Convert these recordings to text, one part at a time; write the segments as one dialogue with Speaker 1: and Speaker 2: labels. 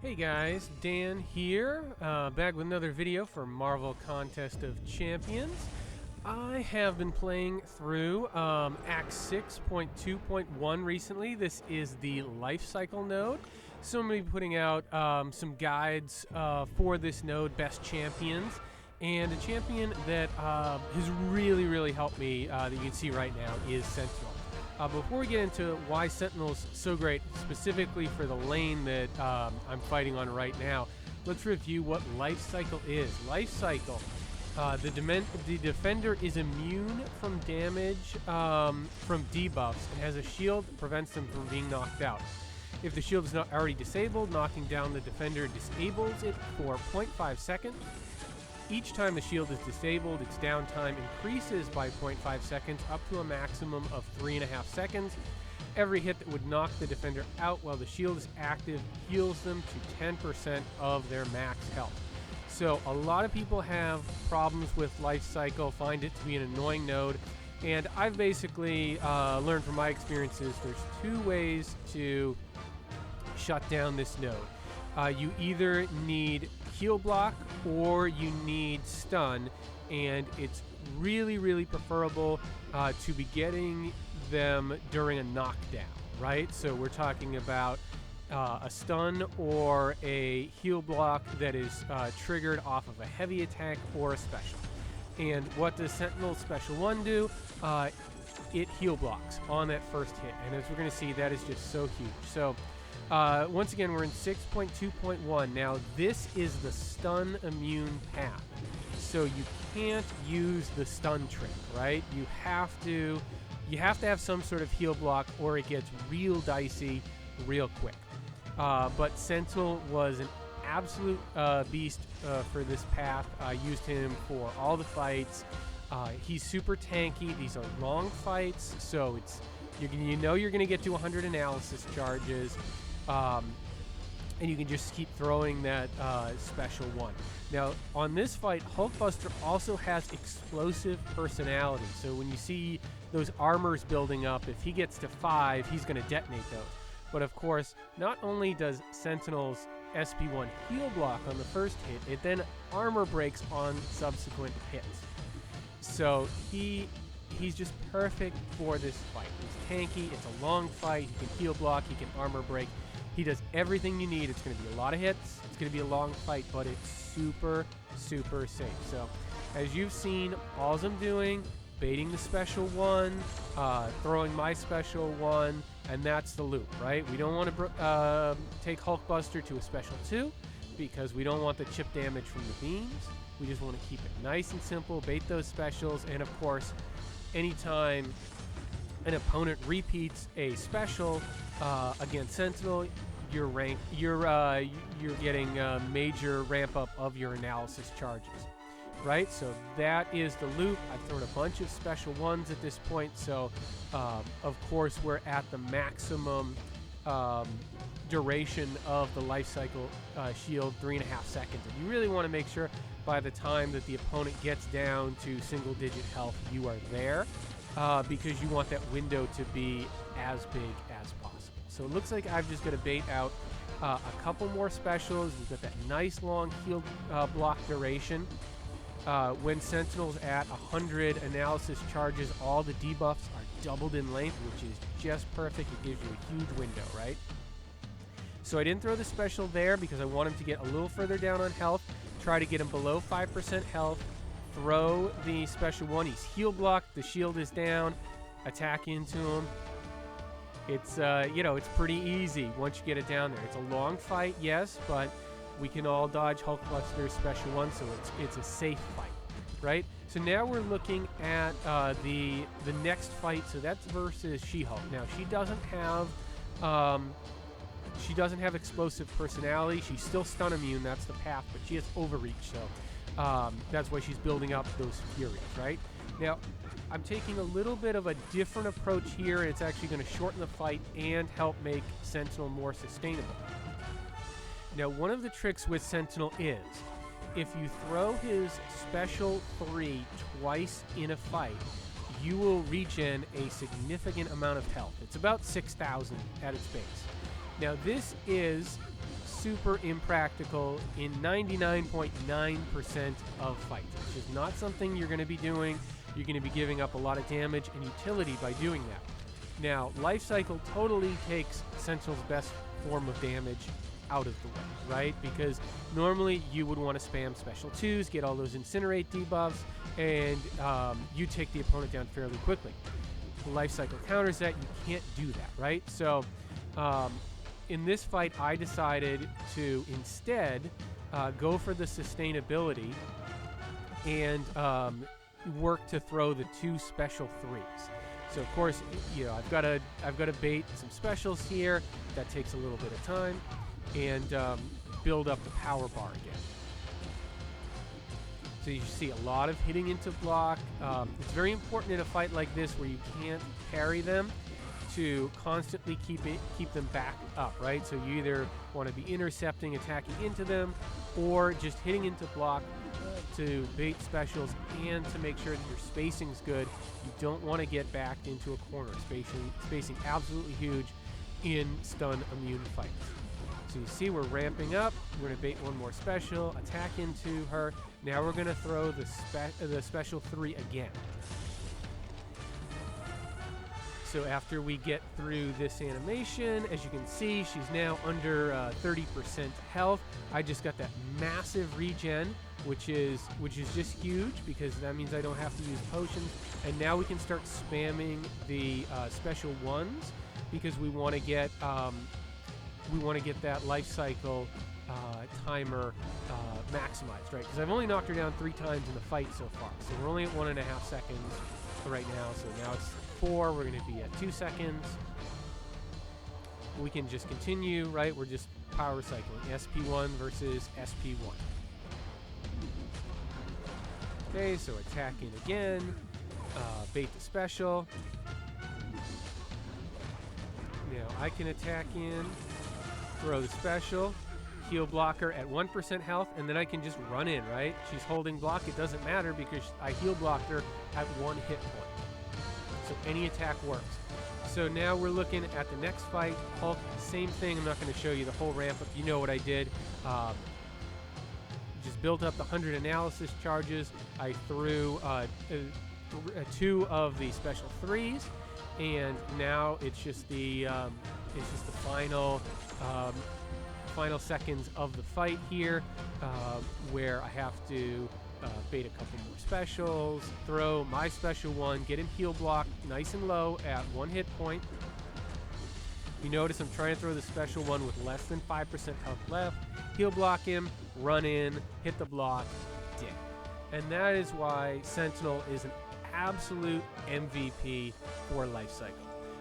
Speaker 1: Hey guys, Dan here, back with another video for Marvel Contest of Champions. I have been playing through Act 6.2.1 recently. This is the Lifecycle node. So I'm going to be putting out some guides for this node, best champions. And a champion that has really helped me, that you can see right now, is Sentinel. Before we get into why Sentinel's so great, specifically for the lane that I'm fighting on right now, let's review what Lifecycle is. Lifecycle, the defender is immune from damage from debuffs and has a shield that prevents them from being knocked out. If the shield is not already disabled, knocking down the defender disables it for 0.5 seconds. Each time the shield is disabled, its downtime increases by 0.5 seconds up to a maximum of 3.5 seconds. Every hit that would knock the defender out while the shield is active heals them to 10% of their max health. So a lot of people have problems with Lifecycle, find it to be an annoying node, and I've basically learned from my experiences there's two ways to shut down this node. You either need heal block or you need stun, and it's really preferable to be getting them during a knockdown, right? So we're talking about a stun or a heal block that is triggered off of a heavy attack or a special. And what does Sentinel Special 1 do? It heal blocks on that first hit, and as we're going to see, that is just so huge. So once again, we're in 6.2.1. Now, this is the stun immune path. So you can't use the stun trick, right? You have to have some sort of heal block or it gets real dicey real quick. But Sentinel was an absolute beast for this path. I used him for all the fights. He's super tanky. These are long fights, so you know you're going to get to 100 analysis charges. And you can just keep throwing that special one. Now, on this fight, Hulkbuster also has explosive personality. So when you see those armors building up, if he gets to 5, he's going to detonate those. But of course, not only does Sentinel's SP1 heal block on the first hit, it then armor breaks on subsequent hits. So he's just perfect for this fight. He's tanky, it's a long fight, he can heal block, he can armor break. He does everything you need. It's going to be a lot of hits, it's going to be a long fight, but it's super safe. So as you've seen, all I'm doing, baiting the special one, throwing my special one, and that's the loop, right? We don't want to take Hulkbuster to a special 2 because we don't want the chip damage from the beams. We just want to keep it nice and simple, bait those specials, and of course, anytime an opponent repeats a special against Sentinel, you're getting a major ramp up of your analysis charges, right? So that is the loop. I've thrown a bunch of special ones at this point, so of course we're at the maximum duration of the Lifecycle shield, 3.5 seconds. And you really want to make sure by the time that the opponent gets down to single-digit health, you are there. Because you want that window to be as big as possible. So it looks like I've just got to bait out a couple more specials. We've got that nice long heal block duration. When Sentinel's at 100 analysis charges, all the debuffs are doubled in length, which is just perfect. It gives you a huge window, right? So I didn't throw the special there because I want him to get a little further down on health. Try to get him below 5% health. Throw the special one. He's heal blocked. The shield is down. Attack into him. It's it's pretty easy once you get it down there. It's a long fight, yes, but we can all dodge Hulkbuster's special one, so it's a safe fight, right? So now we're looking at the next fight. So that's versus She-Hulk. Now she doesn't have explosive personality. She's still stun immune. That's the path, but she has overreach. So that's why she's building up those furies, right? Now, I'm taking a little bit of a different approach here, and it's actually going to shorten the fight and help make Sentinel more sustainable. Now, one of the tricks with Sentinel is, if you throw his special 3 twice in a fight, you will regen a significant amount of health. It's about 6,000 at its base. Now, this is super impractical in 99.9% of fights. It's just not something you're going to be doing. You're going to be giving up a lot of damage and utility by doing that. Now, Lifecycle totally takes Sentinel's best form of damage out of the way, right? Because normally you would want to spam special 2s, get all those incinerate debuffs, and you take the opponent down fairly quickly. Lifecycle counters that. You can't do that, right? So in this fight, I decided to instead go for the sustainability and work to throw the 2 special 3s. So of course, you know, I've got to bait some specials here. That takes a little bit of time, and build up the power bar again. So you see a lot of hitting into block. It's very important in a fight like this where you can't parry them to constantly keep them back up, right? So you either want to be intercepting, attacking into them, or just hitting into block to bait specials and to make sure that your spacing's good. You don't want to get backed into a corner. Spacing absolutely huge in stun immune fights. So you see we're ramping up. We're going to bait one more special, attack into her. Now we're going to throw the special 3 again. So after we get through this animation, as you can see, she's now under 30% health. I just got that massive regen, which is just huge because that means I don't have to use potions. And now we can start spamming the special 1s because we want to get that life cycle timer maximized, right? Because I've only knocked her down 3 times in the fight so far, so we're only at 1.5 seconds right now. So now it's 4. We're going to be at 2 seconds. We can just continue, right? We're just power cycling SP1 versus SP1. Okay, so attacking again. Bait the special. Now I can attack in, throw the special, heal blocker at 1% health, and then I can just run in, right? She's holding block. It doesn't matter because I heal blocked her at 1 hit point. So any attack works. So now we're looking at the next fight. Hulk, same thing. I'm not going to show you the whole ramp up. You know what I did. Just built up the 100 analysis charges. I threw 2 of the special 3s, and now it's just the final seconds of the fight here, where I have to bait a couple more specials, throw my special 1, get him heal block nice and low at 1 hit point. You notice I'm trying to throw the special 1 with less than 5% health left, heal block him, run in, hit the block, dead. And that is why Sentinel is an absolute MVP for Lifecycle.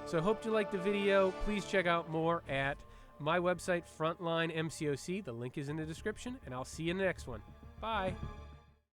Speaker 1: So I hope you liked the video. Please check out more at my website, Frontline MCOC. The link is in the description, and I'll see you in the next one. Bye.